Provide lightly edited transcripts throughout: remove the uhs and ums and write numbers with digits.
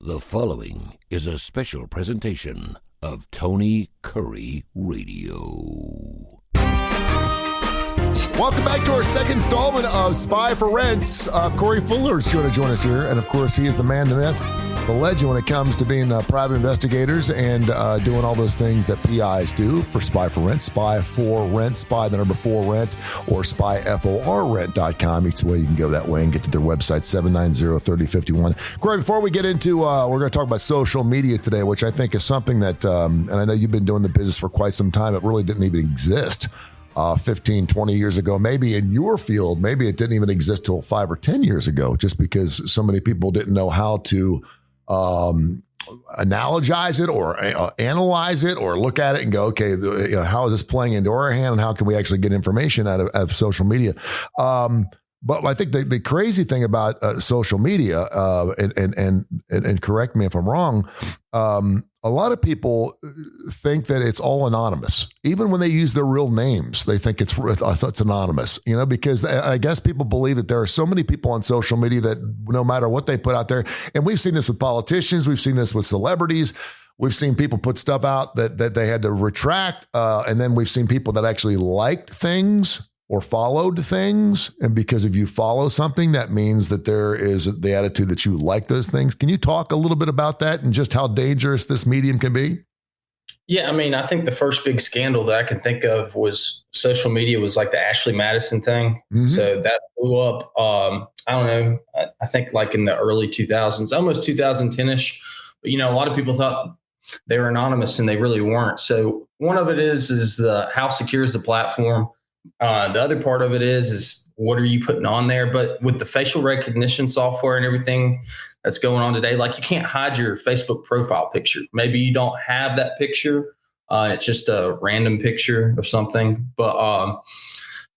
The following is a special presentation of Tony Kurre Radio. Welcome back to our second installment of Spy for Rent. Corey Fuller is going to join us here. And of course, he is the man, the myth, the legend when it comes to being private investigators and doing all those things that PIs do for Spy for Rent. Spy for Rent, Spy the number 4 Rent, or spyforrent.com. Each way you can go that way and get to their website, 790-3051. Corey, before we get into, we're going to talk about social media today, which I think is something that, and I know you've been doing the business for quite some time. It really didn't even exist 15, 20 years ago. Maybe in your field, maybe it didn't even exist till 5 or 10 years ago, just because so many people didn't know how to analogize it or analyze it or look at it and go, okay, how is this playing into our hand and how can we actually get information out of social media? But I think the crazy thing about social media, and correct me if I'm wrong, a lot of people think that it's all anonymous. Even when they use their real names, they think it's anonymous, because I guess people believe that there are so many people on social media that no matter what they put out there, and we've seen this with politicians, we've seen this with celebrities, we've seen people put stuff out that they had to retract, and then we've seen people that actually liked things or followed things. And because if you follow something, that means that there is the attitude that you like those things. Can you talk a little bit about that and just how dangerous this medium can be? Yeah, I mean, I think the first big scandal that I can think of was social media was like the Ashley Madison thing. Mm-hmm. So that blew up. I don't know. I think like in the early 2000s, almost 2010-ish. But, a lot of people thought they were anonymous and they really weren't. So one of it is how secure is the platform? The other part of it is what are you putting on there? But with the facial recognition software and everything that's going on today, like you can't hide your Facebook profile picture. Maybe you don't have that picture. It's just a random picture of something, but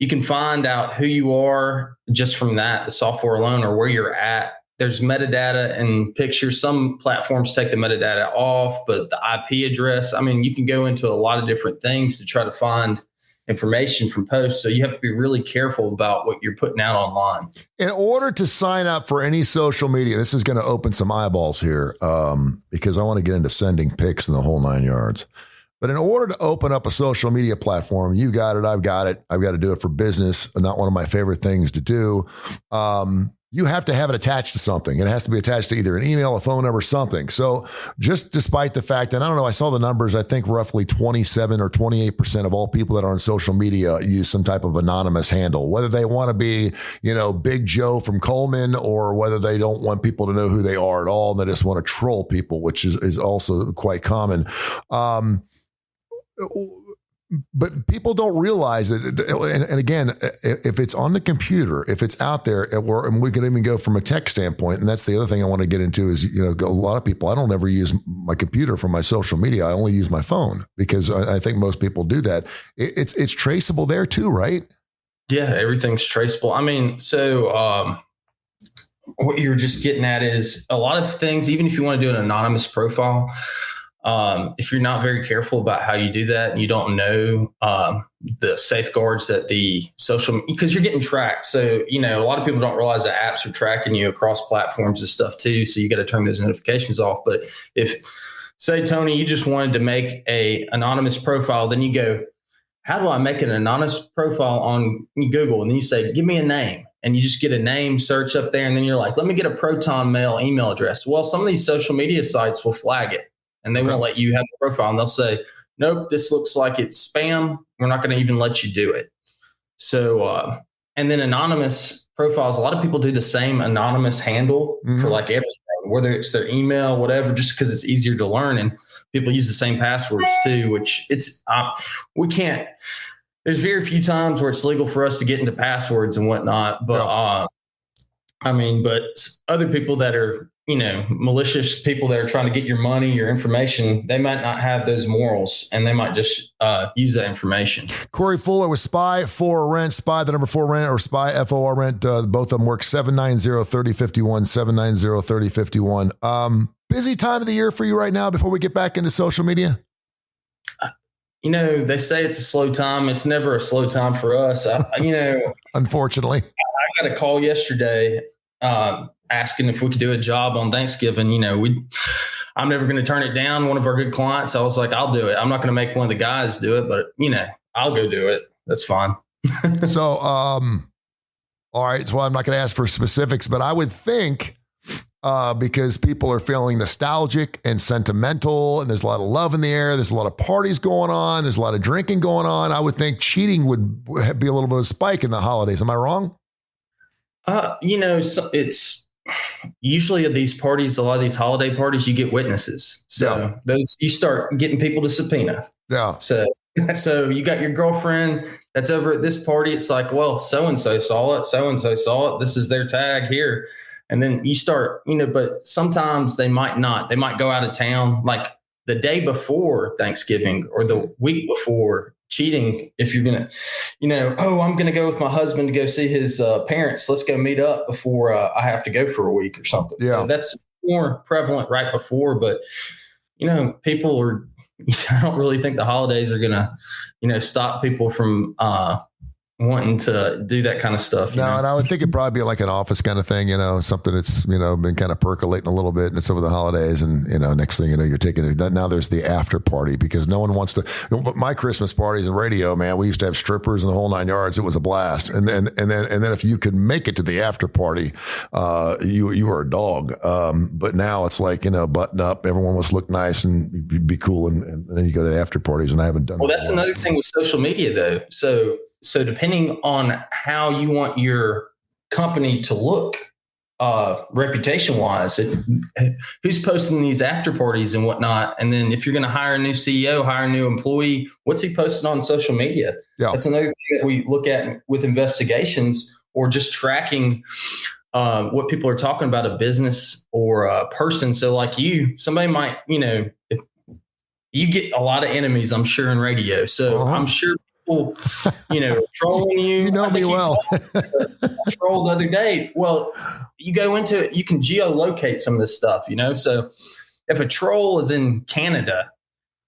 you can find out who you are just from that, the software alone, or where you're at. There's metadata and pictures. Some platforms take the metadata off, but the IP address, I mean, you can go into a lot of different things to try to find information from posts. So you have to be really careful about what you're putting out online. In order to sign up for any social media, this is going to open some eyeballs here because I want to get into sending pics and the whole 9 yards. But in order to open up a social media platform, you got it, I've got it. I've got to do it for business. Not one of my favorite things to do. You have to have it attached to something. It has to be attached to either an email, a phone number, something. So just despite the fact that, I don't know, I saw the numbers, I think roughly 27 or 28% of all people that are on social media use some type of anonymous handle, whether they want to be, Big Joe from Coleman or whether they don't want people to know who they are at all. And they just want to troll people, which is also quite common. But people don't realize that, and again, if it's on the computer, if it's out there, and we can even go from a tech standpoint, and that's the other thing I want to get into is, a lot of people, I don't ever use my computer for my social media. I only use my phone because I think most people do that. It's traceable there too, right? Yeah, everything's traceable. I mean, so what you're just getting at is a lot of things, even if you want to do an anonymous profile, if you're not very careful about how you do that and you don't know the safeguards that the social, because you're getting tracked. So, a lot of people don't realize that apps are tracking you across platforms and stuff too. So you got to turn those notifications off. But if, say, Tony, you just wanted to make a anonymous profile, then you go, how do I make an anonymous profile on Google? And then you say, give me a name. And you just get a name search up there. And then you're like, let me get a Proton Mail email address. Well, some of these social media sites will flag it. And they won't let you have the profile. And they'll say, nope, this looks like it's spam. We're not going to even let you do it. So, and then anonymous profiles, a lot of people do the same anonymous handle for like everything, whether it's their email, whatever, just because it's easier to learn. And people use the same passwords too, which we can't, there's very few times where it's legal for us to get into passwords and whatnot. But, but other people that are, malicious people that are trying to get your money, your information, they might not have those morals and they might just use that information. Corey Fuller with Spy for Rent, Spy the number 4 Rent, or Spy FOR Rent. Both of them work 790-3051, 790-3051. Busy time of the year for you right now before we get back into social media? They say it's a slow time. It's never a slow time for us. Unfortunately. I got a call yesterday asking if we could do a job on Thanksgiving. I'm never going to turn it down. One of our good clients, I was like, I'll do it. I'm not going to make one of the guys do it, but I'll go do it. That's fine. So, all right. So I'm not going to ask for specifics, but I would think, because people are feeling nostalgic and sentimental and there's a lot of love in the air. There's a lot of parties going on. There's a lot of drinking going on. I would think cheating would be a little bit of a spike in the holidays. Am I wrong? So it's usually at these parties, a lot of these holiday parties, you get witnesses. So those, you start getting people to subpoena. Yeah. So you got your girlfriend that's over at this party. It's like, well, so-and-so saw it. So-and-so saw it. This is their tag here. And then you start, but sometimes they might not. They might go out of town like the day before Thanksgiving or the week before. Cheating, if you're going to, I'm going to go with my husband to go see his parents. Let's go meet up before I have to go for a week or something. Yeah. So that's more prevalent right before. But, people are, I don't really think the holidays are going to, stop people from wanting to do that kind of stuff. No, and I would think it'd probably be like an office kind of thing, something that's, been kind of percolating a little bit and it's over the holidays. And, next thing you know, you're taking it. Now there's the after party because no one wants to, but my Christmas parties and radio, man, we used to have strippers and the whole 9 yards. It was a blast. And then if you could make it to the after party, you were a dog. But now it's like, button up, everyone wants to look nice and be cool. And then you go to the after parties and I haven't done that. Well, that's another thing with social media though. So depending on how you want your company to look, reputation wise, who's posting these after parties and whatnot. And then if you're going to hire a new CEO, hire a new employee, what's he posting on social media? Yeah. That's another thing that we look at with investigations or just tracking what people are talking about a business or a person. So like somebody might, if you get a lot of enemies, I'm sure in radio. So I'm sure people, trolling you. You know me well. Troll the other day. Well, you go into it, you can geolocate some of this stuff, So if a troll is in Canada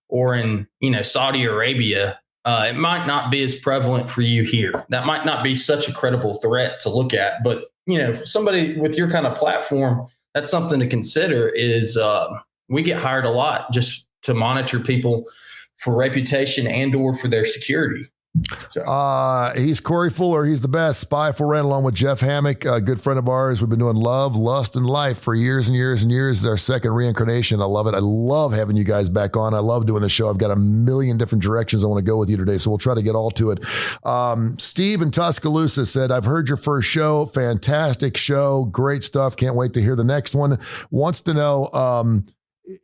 or in, Saudi Arabia, it might not be as prevalent for you here. That might not be such a credible threat to look at. But, for somebody with your kind of platform, that's something to consider is we get hired a lot just to monitor people for reputation and or for their security. So. He's Corey Fuller. He's the best. Spy for Rent, along with Jeff Hammock, a good friend of ours. We've been doing Love, Lust, and Life for years and years and years. It's our second reincarnation. I love it. I love having you guys back on. I love doing the show. I've got a million different directions I want to go with you today, so we'll try to get all to it. Steve in Tuscaloosa said, I've heard your first show. Fantastic show. Great stuff. Can't wait to hear the next one. Wants to know,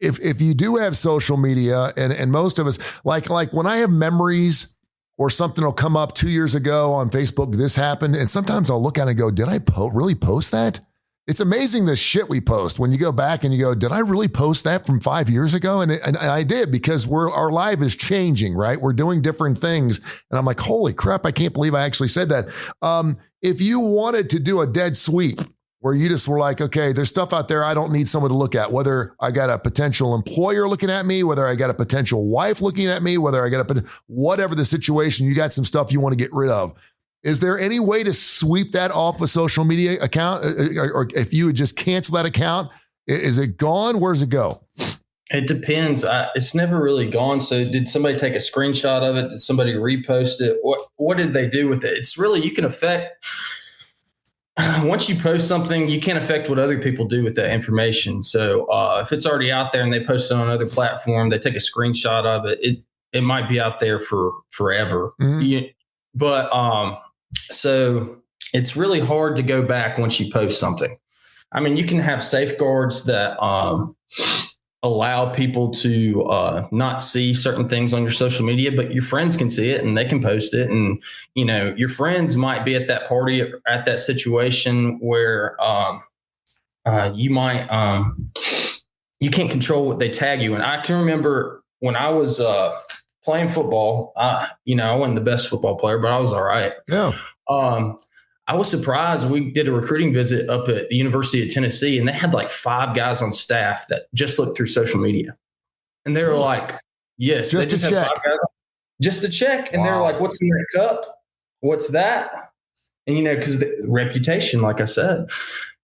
if you do have social media and most of us, like when I have memories or something will come up 2 years ago on Facebook, this happened. And sometimes I'll look at it and go, did I really post that? It's amazing the shit we post when you go back and you go, did I really post that from 5 years ago? And I did, because our life is changing, right? We're doing different things. And I'm like, holy crap, I can't believe I actually said that. If you wanted to do a dead sweep, where you just were like, okay, there's stuff out there I don't need someone to look at, whether I got a potential employer looking at me, whether I got a potential wife looking at me, whether I got whatever the situation, you got some stuff you want to get rid of. Is there any way to sweep that off a social media account? Or if you would just cancel that account, is it gone? Where does it go? It depends. It's never really gone. So did somebody take a screenshot of it? Did somebody repost it? What did they do with it? It's really, you can affect... Once you post something, you can't affect what other people do with that information. So if it's already out there and they post it on another platform, they take a screenshot of it, it might be out there for forever. Mm-hmm. So it's really hard to go back once you post something. I mean, you can have safeguards that allow people to not see certain things on your social media, but your friends can see it and they can post it. And, your friends might be at that party, at that situation where you might, you can't control what they tag you. And I can remember when I was playing football, I wasn't the best football player, but I was all right. Yeah. I was surprised. We did a recruiting visit up at the University of Tennessee, and they had like 5 guys on staff that just looked through social media. And they were like, yes, just to check. 5 guys just to check. And they're like, what's in that cup? What's that? And, because the reputation, like I said.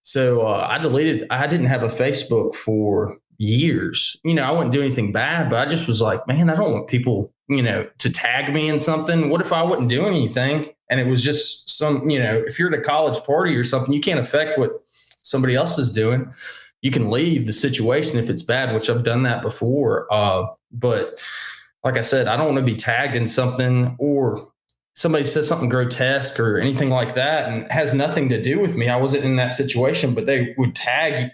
So I didn't have a Facebook for years. I wouldn't do anything bad, but I just was like, man, I don't want people, to tag me in something. What if I wasn't doing anything? And it was just if you're at a college party or something, you can't affect what somebody else is doing. You can leave the situation if it's bad, which I've done that before. But like I said, I don't want to be tagged in something, or somebody says something grotesque or anything like that and has nothing to do with me. I wasn't in that situation, but they would tag,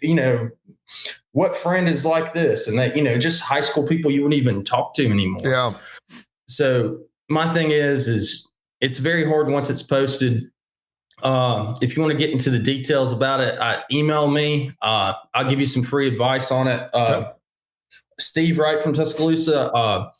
what friend is like this? And that, just high school people you wouldn't even talk to anymore. Yeah. So my thing is it's very hard once it's posted. If you want to get into the details about it, email me. I'll give you some free advice on it. Steve Wright from Tuscaloosa.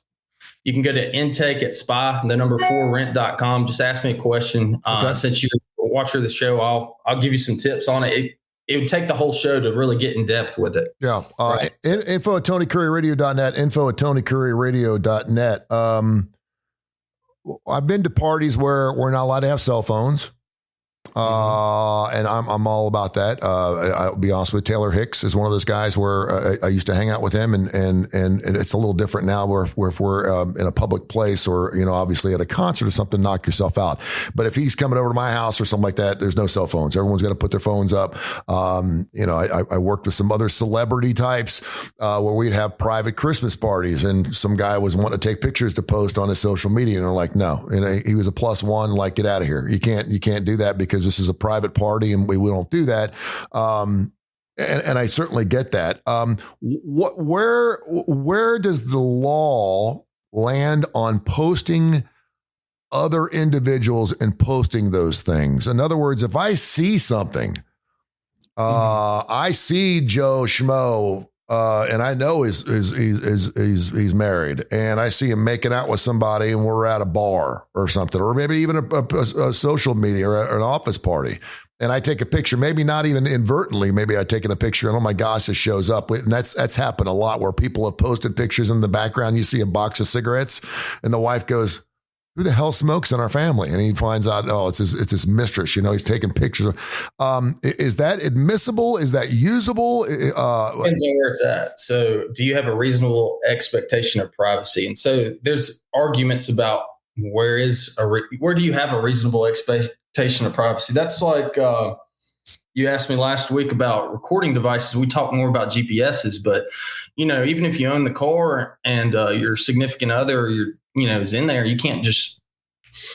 You can go to intake at spy4rent.com. Just ask me a question. Since you're a watcher of the show, I'll give you some tips on it. It would take the whole show to really get in depth with it. Yeah. Right. Info at TonyCurryRadio.net. Info at TonyCurryRadio.net. I've been to parties where we're not allowed to have cell phones. And I'm all about that. I'll be honest with you, Taylor Hicks is one of those guys where I used to hang out with him, and it's a little different now where if we're in a public place or, obviously at a concert or something, knock yourself out. But if he's coming over to my house or something like that, there's no cell phones. Everyone's got to put their phones up. I worked with some other celebrity types, where we'd have private Christmas parties, and some guy was wanting to take pictures to post on his social media. And they're like, no, he was a +1, like, get out of here. You can't do that because this is a private party and we don't do that. And I certainly get that. Where does the law land on posting other individuals and posting those things? In other words, if I see something, I see Joe Schmo, and I know he's married, and I see him making out with somebody, and we're at a bar or something, or maybe even a social media or an office party, and I take a picture, maybe not even inadvertently, maybe I've taken a picture, and oh my gosh, it shows up, and that's happened a lot where people have posted pictures in the background. You see a box of cigarettes, and the wife goes, who the hell smokes in our family? And he finds out, it's his mistress. He's taking pictures. Is that admissible? Is that usable? Depends on where it's at. So do you have a reasonable expectation of privacy? And so there's arguments about where do you have a reasonable expectation of privacy? That's like, you asked me last week about recording devices. We talk more about GPSs, but even if you own the car and your significant other, is in there, you can't just,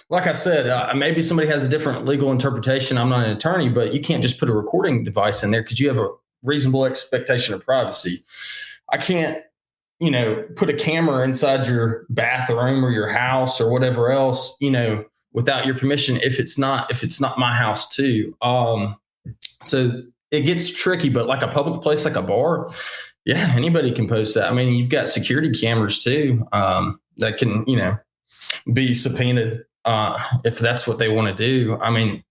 like I said, maybe somebody has a different legal interpretation. I'm not an attorney, but you can't just put a recording device in there because you have a reasonable expectation of privacy. I can't, put a camera inside your bathroom or your house or whatever else, without your permission if it's not my house too. So it gets tricky, but like a public place, like a bar, yeah, anybody can post that. I mean, you've got security cameras too, that can, be subpoenaed, if that's what they want to do. I mean,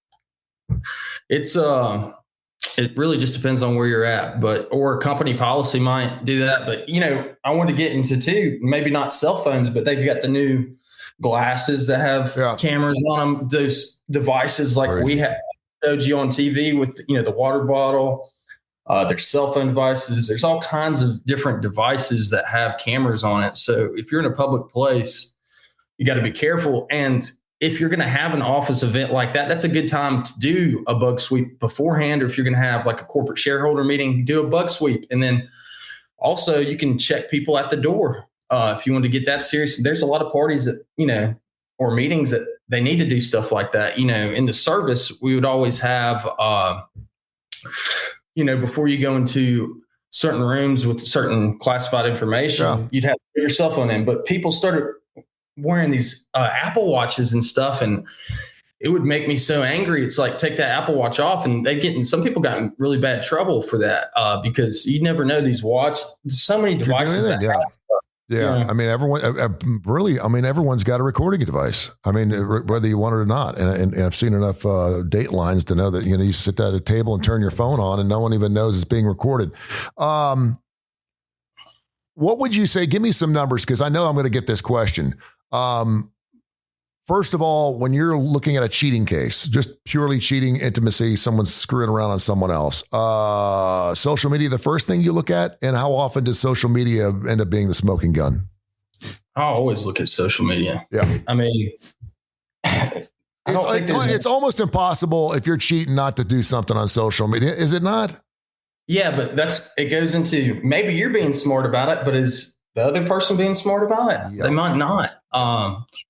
it really just depends on where you're at, or company policy might do that. But, I want to get into too, maybe not cell phones, but they've got the new glasses that have cameras on them, those devices like we have showed you on TV with, the water bottle. There's cell phone devices. There's all kinds of different devices that have cameras on it. So if you're in a public place, you got to be careful. And if you're going to have an office event like that, that's a good time to do a bug sweep beforehand. Or if you're going to have like a corporate shareholder meeting, do a bug sweep. And then also you can check people at the door. If you want to get that serious, there's a lot of parties that, or meetings that they need to do stuff like that. In the service, we would always have, before you go into certain rooms with certain classified information, you'd have to put your cell phone in. But people started wearing these Apple Watches and stuff, and it would make me so angry. It's like, take that Apple Watch off, and some people got in really bad trouble for that, because you never know these so many devices that have stuff. Yeah. I mean, everyone's got a recording device. I mean, whether you want it or not. And I've seen enough Datelines to know that, you sit at a table and turn your phone on and no one even knows it's being recorded. What would you say? Give me some numbers, because I know I'm going to get this question. First of all, when you're looking at a cheating case, just purely cheating, intimacy, someone's screwing around on someone else, social media, the first thing you look at, and how often does social media end up being the smoking gun? I always look at social media. Yeah. I mean, it's almost impossible if you're cheating not to do something on social media. Is it not? Yeah, but it goes into maybe you're being smart about it, but is the other person being smart about it? Yep. They might not.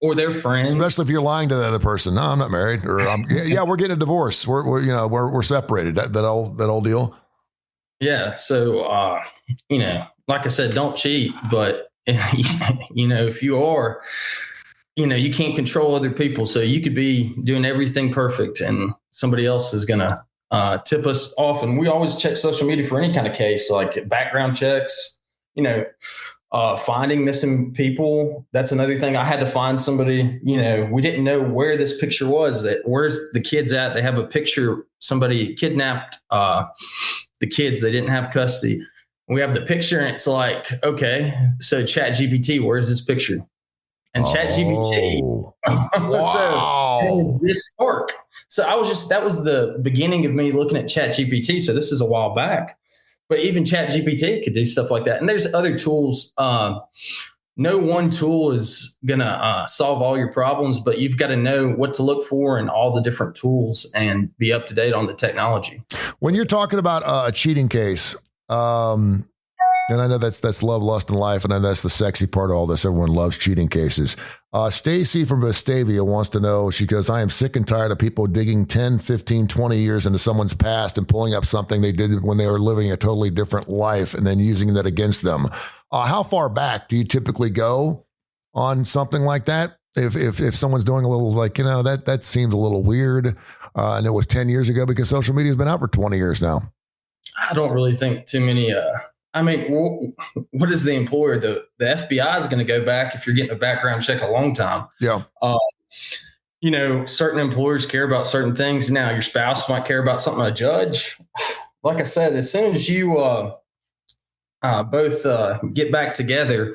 Or their friends. Especially if you're lying to the other person. No, I'm not married. Or we're getting a divorce. We're separated. That old deal. Yeah. So like I said, don't cheat. But if you are, you can't control other people. So you could be doing everything perfect, and somebody else is gonna tip us off. And we always check social media for any kind of case, like background checks. Finding missing people. That's another thing. I had to find somebody, we didn't know where this picture was. Where's the kids at? They have a picture. Somebody kidnapped the kids. They didn't have custody. We have the picture and it's like, okay, so ChatGPT, where's this picture? And ChatGPT. Wow. So is this park? So that was the beginning of me looking at ChatGPT. So this is a while back. But even ChatGPT could do stuff like that. And there's other tools. No one tool is going to solve all your problems, but you've got to know what to look for in all the different tools and be up to date on the technology. When you're talking about a cheating case, and I know that's love, lust, and life, and I know that's the sexy part of all this. Everyone loves cheating cases. Stacy from Vestavia wants to know, she goes, I am sick and tired of people digging 10, 15, 20 years into someone's past and pulling up something they did when they were living a totally different life and then using that against them. How far back do you typically go on something like that? If someone's doing a little that seems a little weird, and it was 10 years ago, because social media has been out for 20 years now. I don't really think too many what is the employer? The FBI is going to go back if you're getting a background check a long time. Yeah. Certain employers care about certain things. Now your spouse might care about something. A judge, like I said, as soon as you both get back together,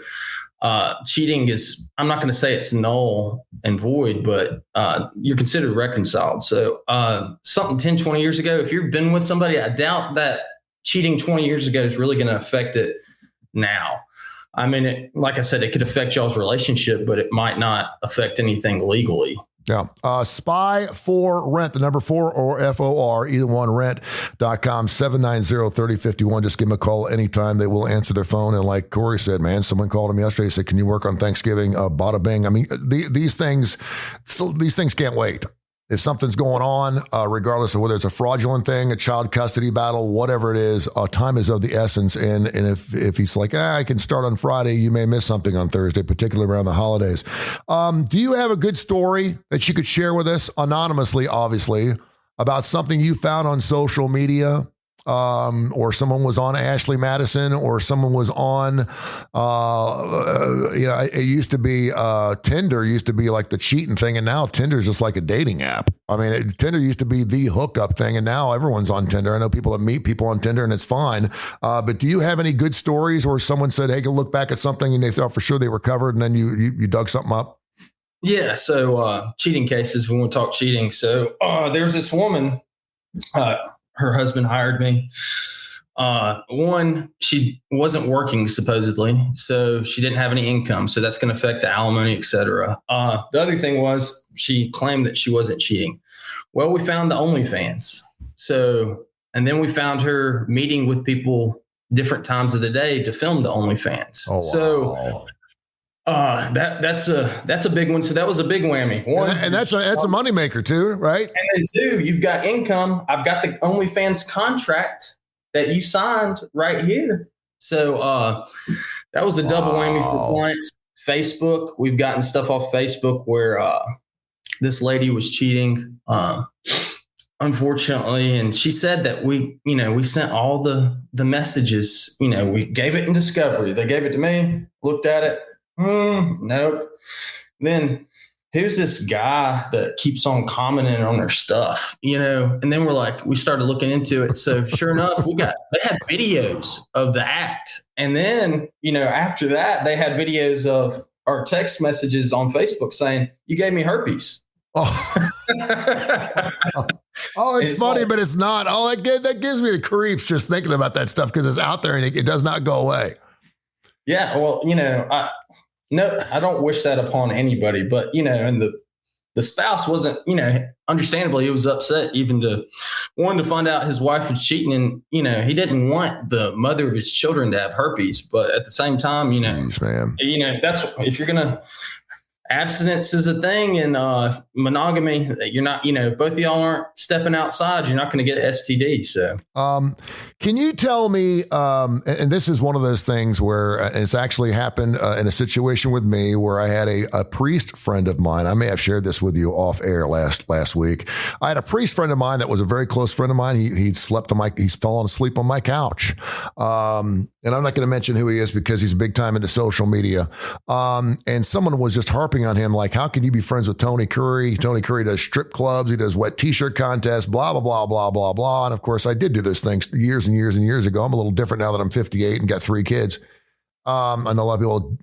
cheating is, I'm not going to say it's null and void, but you're considered reconciled. So something 10, 20 years ago, if you've been with somebody, I doubt that cheating 20 years ago is really going to affect it now. I mean, like I said, it could affect y'all's relationship, but it might not affect anything legally. Yeah. Spy for Rent, the number 4 or FOR, either one, rent.com, 790-3051. Just give them a call anytime. They will answer their phone. And like Corey said, man, someone called him yesterday, said, can you work on Thanksgiving? Bada bing. I mean, these things can't wait. If something's going on, regardless of whether it's a fraudulent thing, a child custody battle, whatever it is, time is of the essence. And if he's like, I can start on Friday, you may miss something on Thursday, particularly around the holidays. Do you have a good story that you could share with us, anonymously, obviously, about something you found on social media? Or someone was on Ashley Madison, or someone was on, it used to be, Tinder used to be like the cheating thing. And now Tinder is just like a dating app. I mean, Tinder used to be the hookup thing, and now everyone's on Tinder. I know people that meet people on Tinder and it's fine. But do you have any good stories where someone said, hey, go look back at something and they thought for sure they were covered, and then you dug something up? Yeah. So, cheating cases, we want to talk cheating. So, there's this woman, her husband hired me. She wasn't working supposedly, so she didn't have any income. So that's going to affect the alimony, et cetera. The other thing was she claimed that she wasn't cheating. Well, we found the OnlyFans. And then we found her meeting with people different times of the day to film the OnlyFans. Oh, wow. So that's a big one. So that was a big whammy. And that's a moneymaker too, right? And then 2, you've got income. I've got the OnlyFans contract that you signed right here. So that was a double whammy for clients. Facebook, we've gotten stuff off Facebook where this lady was cheating, unfortunately, and she said that we sent all the messages. We gave it in discovery. They gave it to me, looked at it. Nope. Then who's this guy that keeps on commenting on their stuff, and then we started looking into it. So sure enough, they had videos of the act. And then, after that, they had videos of or text messages on Facebook saying, "You gave me herpes." Oh, it's funny, but it's not. Oh, that gives me the creeps just thinking about that stuff because it's out there and it does not go away. Yeah, well, I don't wish that upon anybody, but and the spouse wasn't, understandably, he was upset even wanted to find out his wife was cheating, and he didn't want the mother of his children to have herpes, but at the same time, Jeez, man. That's if you're gonna. Abstinence is a thing, and monogamy, you're not, both of y'all aren't stepping outside, you're not going to get STD. So, can you tell me, and this is one of those things where it's actually happened in a situation with me where I had a priest friend of mine. I may have shared this with you off air last week. I had a priest friend of mine that was a very close friend of mine. He's fallen asleep on my couch. And I'm not going to mention who he is because he's big time into social media. And someone was just harping on him, like, how can you be friends with Tony Kurre? Tony Kurre does strip clubs. He does wet t-shirt contests, blah, blah, blah, blah, blah, blah. And of course I did do those things years and years and years ago. I'm a little different now that I'm 58 and got 3 kids. I know a lot of people,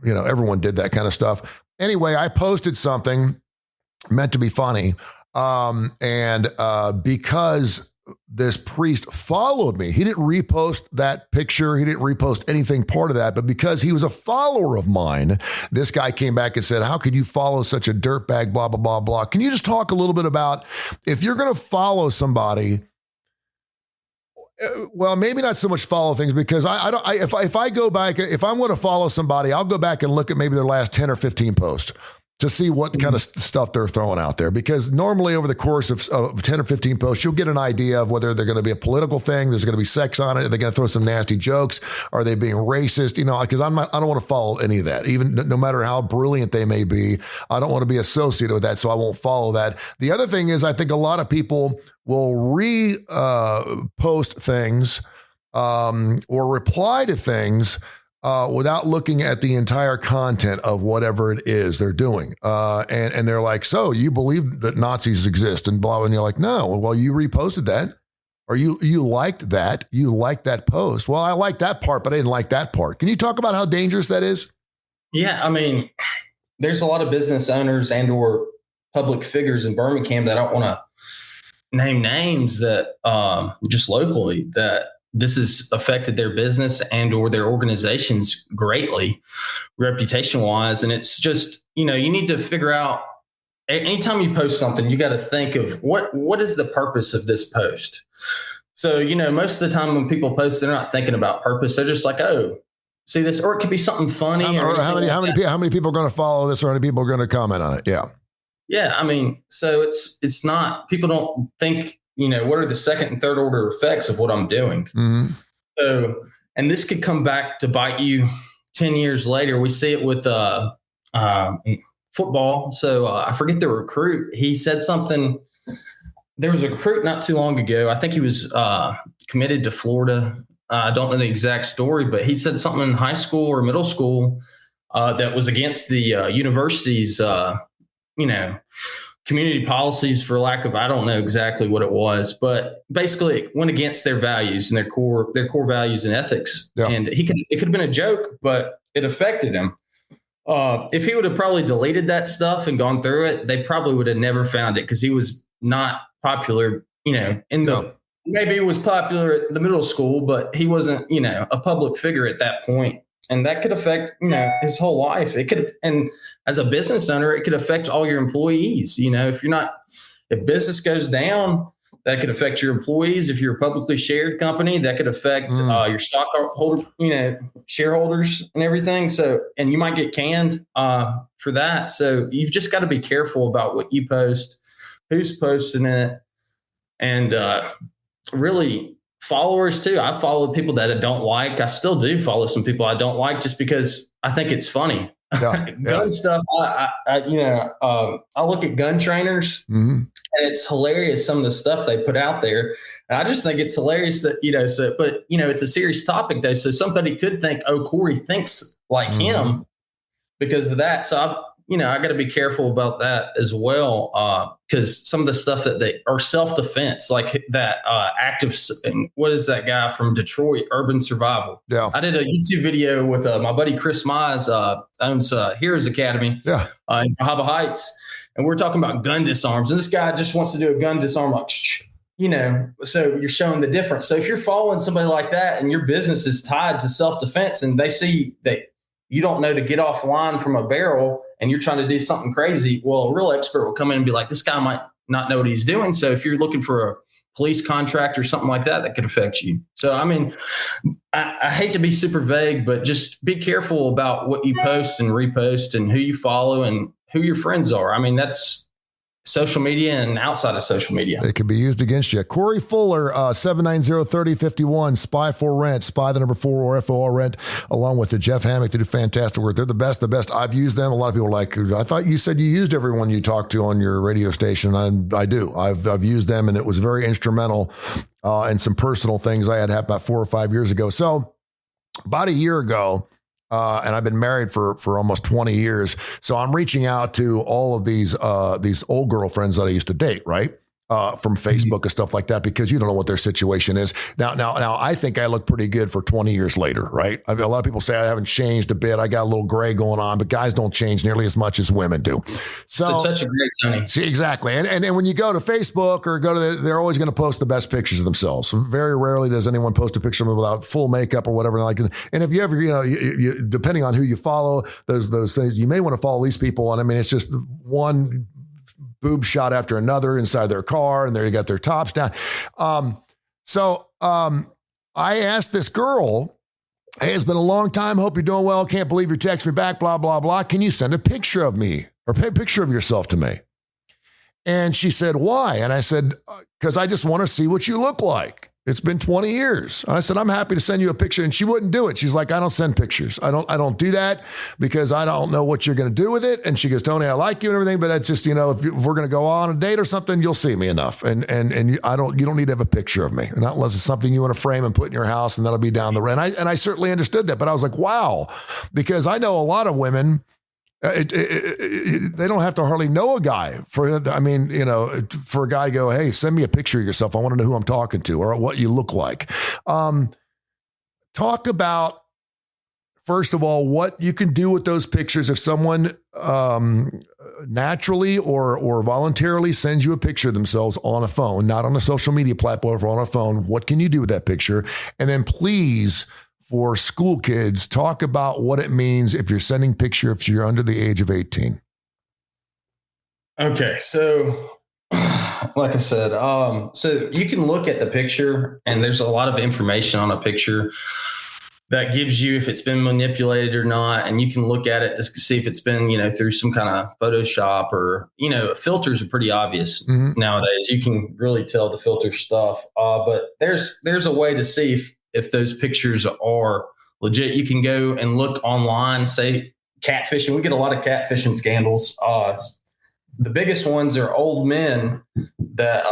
everyone did that kind of stuff. Anyway, I posted something meant to be funny. Because this priest followed me. He didn't repost that picture. He didn't repost anything part of that. But because he was a follower of mine, this guy came back and said, how could you follow such a dirtbag, blah, blah, blah, blah. Can you just talk a little bit about if you're going to follow somebody, well, maybe not so much follow things because if I go back, if I'm going to follow somebody, I'll go back and look at maybe their last 10 or 15 posts to see what kind of stuff they're throwing out there. Because normally over the course of 10 or 15 posts, you'll get an idea of whether they're going to be a political thing. There's going to be sex on it. Are they going to throw some nasty jokes? Are they being racist? Because I don't want to follow any of that. Even no matter how brilliant they may be, I don't want to be associated with that. So I won't follow that. The other thing is I think a lot of people will post things or reply to things without looking at the entire content of whatever it is they're doing. And they're like, so you believe that Nazis exist and blah, and you're like, no, well, you reposted that or you liked that. You liked that post. Well, I liked that part, but I didn't like that part. Can you talk about how dangerous that is? Yeah. I mean, there's a lot of business owners and or public figures in Birmingham that I don't want to name names that just locally that this has affected their business and or their organizations greatly, reputation wise. And it's just, you need to figure out anytime you post something, you got to think of what is the purpose of this post? So, most of the time when people post, they're not thinking about purpose. They're just like, oh, see this, or it could be something funny. How many people are going to follow this or how many people are going to comment on it? Yeah. Yeah. I mean, so it's not, people don't think, what are the second and third order effects of what I'm doing? Mm-hmm. So, and this could come back to bite you 10 years later. We see it with football. So I forget the recruit. He said something. There was a recruit not too long ago. I think he was committed to Florida. I don't know the exact story, but he said something in high school or middle school that was against the university's, community policies, for lack of, I don't know exactly what it was, but basically it went against their values and their core values and ethics. Yeah. And it could have been a joke, but it affected him. If he would have probably deleted that stuff and gone through it, they probably would have never found it because he was not popular, maybe he was popular at the middle school, but he wasn't, a public figure at that point. And that could affect, his whole life. It could, and as a business owner, it could affect all your employees. If business goes down, that could affect your employees. If you're a publicly shared company, that could affect your stockholder, shareholders and everything. So, and you might get canned for that. So you've just got to be careful about what you post, who's posting it, and really followers too. I follow people that I don't like. I still do follow some people I don't like just because I think it's funny. Yeah, gun stuff. I look at gun trainers and it's hilarious. Some of the stuff they put out there. And I just think it's hilarious that, but it's a serious topic though. So somebody could think, oh, Corey thinks like him because of that. So I got to be careful about that as well. Cause some of the stuff that they are self-defense, like that, what is that guy from Detroit, Urban Survival? Yeah. I did a YouTube video with my buddy, Chris Mize, owns Heroes Academy in Bahaba Heights. And we're talking about gun disarms. And this guy just wants to do a gun disarm, like, so you're showing the difference. So if you're following somebody like that and your business is tied to self-defense and they see that you don't know to get offline from a barrel and you're trying to do something crazy, well, a real expert will come in and be like, this guy might not know what he's doing. So if you're looking for a police contract or something like that, that could affect you. So, I mean, I hate to be super vague, but just be careful about what you post and repost and who you follow and who your friends are. I mean, that's social media and outside of social media. It could be used against you. Corey Fuller, 790-3051, Spy for Rent, Spy the number 4 or FOR Rent, along with the Jeff Hammock. They do fantastic work. They're the best. I've used them. A lot of people are like, I thought you said you used everyone you talked to on your radio station. I do. I've used them, and it was very instrumental in some personal things I had happened about 4 or 5 years ago. So about a year ago, and I've been married for almost 20 years. So I'm reaching out to all of these old girlfriends that I used to date, right? From Facebook and stuff like that, because you don't know what their situation is. Now, I think I look pretty good for 20 years later, right? I mean, a lot of people say I haven't changed a bit. I got a little gray going on, but guys don't change nearly as much as women do. So it's such a great Tony. See, exactly. And when you go to Facebook or they're always going to post the best pictures of themselves. Very rarely does anyone post a picture of them without full makeup or whatever. And if you ever, you depending on who you follow, those things, you may want to follow these people. And I mean, it's just one boob shot after another inside their car, and there you got their tops down. So I asked this girl, hey, it's been a long time. Hope you're doing well. Can't believe you text me back, blah, blah, blah. Can you send a picture of me or a picture of yourself to me? And she said, why? And I said, because I just want to see what you look like. It's been 20 years. I said, I'm happy to send you a picture. And she wouldn't do it. She's like, I don't send pictures. I don't do that because I don't know what you're going to do with it. And she goes, Tony, I like you and everything, but it's just, if we're going to go on a date or something, you'll see me enough. And you don't need to have a picture of me, not unless it's something you want to frame and put in your house, and that'll be down the road. And I certainly understood that, but I was like, wow, because I know a lot of women, they don't have to hardly know a guy for a guy to go, hey, send me a picture of yourself. I want to know who I'm talking to or what you look like. Talk about, first of all, what you can do with those pictures. If someone naturally or voluntarily sends you a picture of themselves on a phone, not on a social media platform, or on a phone, what can you do with that picture? And then please, for school kids, talk about what it means if you're sending picture if you're under the age of 18. Okay, so like I said, so you can look at the picture, and there's a lot of information on a picture that gives you if it's been manipulated or not, and you can look at it just to see if it's been, through some kind of Photoshop or, filters are pretty obvious nowadays. You can really tell the filter stuff, but there's a way to see if those pictures are legit. You can go and look online, say catfishing. We get a lot of catfishing scandals. The biggest ones are old men that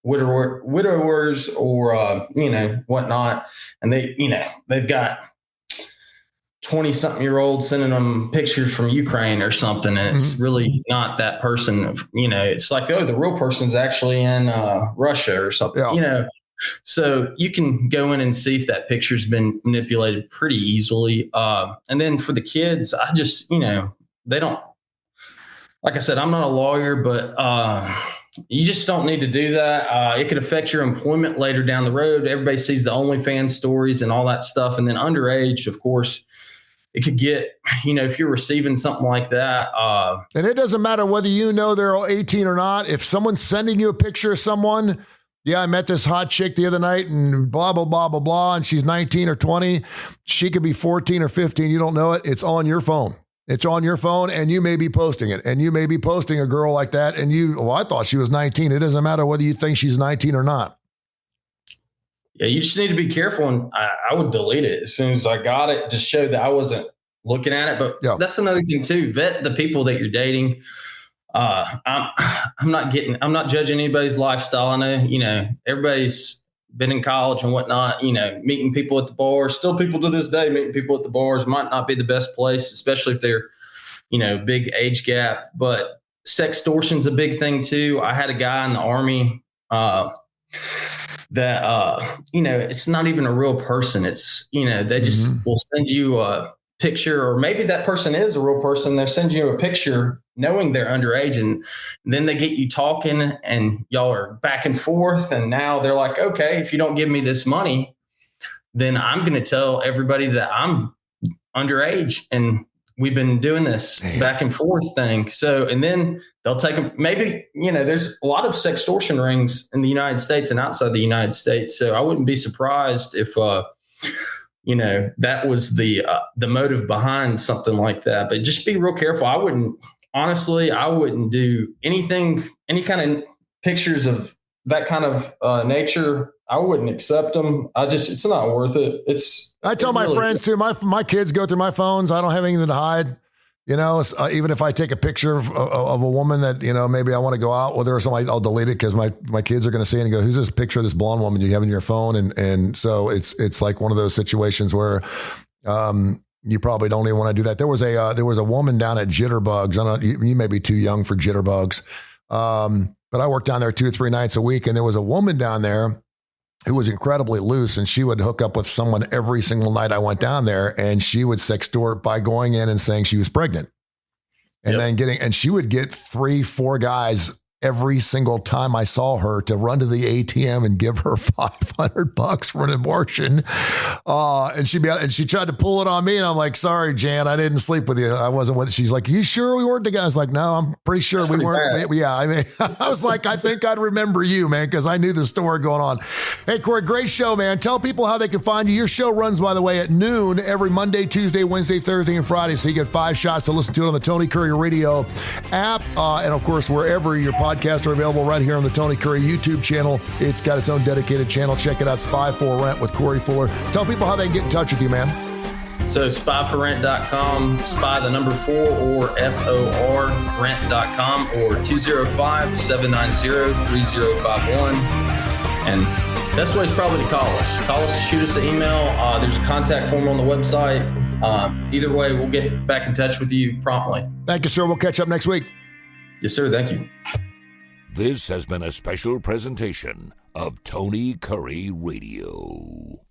widowers or whatnot, and they've got 20-something-year-olds sending them pictures from Ukraine or something, and it's really not that person. It's like, oh, the real person's actually in Russia or something. Yeah. So you can go in and see if that picture's been manipulated pretty easily. And then for the kids, I just, they don't, like I said, I'm not a lawyer, but you just don't need to do that. It could affect your employment later down the road. Everybody sees the OnlyFans stories and all that stuff. And then underage, of course, it could get, if you're receiving something like that. And it doesn't matter whether they're 18 or not. If someone's sending you a picture of someone, yeah, I met this hot chick the other night and blah, blah, blah, blah, blah, and she's 19 or 20. She could be 14 or 15. You don't know it. It's on your phone. It's on your phone, and you may be posting it. And you may be posting a girl like that, and I thought she was 19. It doesn't matter whether you think she's 19 or not. Yeah, you just need to be careful, and I would delete it as soon as I got it, just show that I wasn't looking at it. But That's another thing, too. Vet the people that you're dating. I'm not judging anybody's lifestyle. I know, everybody's been in college and whatnot, meeting people at the bars. Still people to this day, meeting people at the bars might not be the best place, especially if they're, big age gap, but sextortion's a big thing too. I had a guy in the Army that it's not even a real person. It's they just will send you a picture, or maybe that person is a real person. They send you a picture knowing they're underage, and then they get you talking and y'all are back and forth. And now they're like, okay, if you don't give me this money, then I'm going to tell everybody that I'm underage. And we've been doing this back and forth thing. So, and then they'll take them. Maybe, there's a lot of sextortion rings in the United States and outside the United States. So I wouldn't be surprised if, that was the motive behind something like that. But just be real careful. I wouldn't do anything, any kind of pictures of that kind of nature. I wouldn't accept them. It's not worth it. I tell my friends too, my kids go through my phones. I don't have anything to hide. Even if I take a picture of a woman that, maybe I want to go out with her or something, I'll delete it because my kids are going to see it and go, who's this picture of this blonde woman you have in your phone? And so it's like one of those situations where you probably don't even want to do that. There was a woman down at Jitterbugs. I don't know, you may be too young for Jitterbugs. But I worked down there 2 or 3 nights a week, and there was a woman down there who was incredibly loose, and she would hook up with someone every single night I went down there, and she would sextort by going in and saying she was pregnant. And then and she would get 3-4 guys every single time I saw her to run to the ATM and give her $500 for an abortion. And she tried to pull it on me. And I'm like, sorry, Jan, I didn't sleep with you. I wasn't with you. She's like, you sure we weren't together? I was like, no, I'm pretty sure we weren't. Yeah. I mean, I was like, I think I'd remember you, man, because I knew the story going on. Hey, Kurre, great show, man. Tell people how they can find you. Your show runs, by the way, at noon every Monday, Tuesday, Wednesday, Thursday, and Friday. So you get 5 shots to listen to it on the Tony Kurre Radio app. And of course, wherever your podcasts are available, right here on the Tony Kurre YouTube channel. It's got its own dedicated channel. Check it out, Spy for Rent with Corey Fuller. Tell people how they can get in touch with you, man. So spyforrent.com, spy the number 4 or FOR rent.com, or 205-790-3051. And best way is probably to call us. Call us, shoot us an email. There's a contact form on the website. Either way, we'll get back in touch with you promptly. Thank you, sir. We'll catch up next week. Yes, sir. Thank you. This has been a special presentation of Tony Kurre Radio.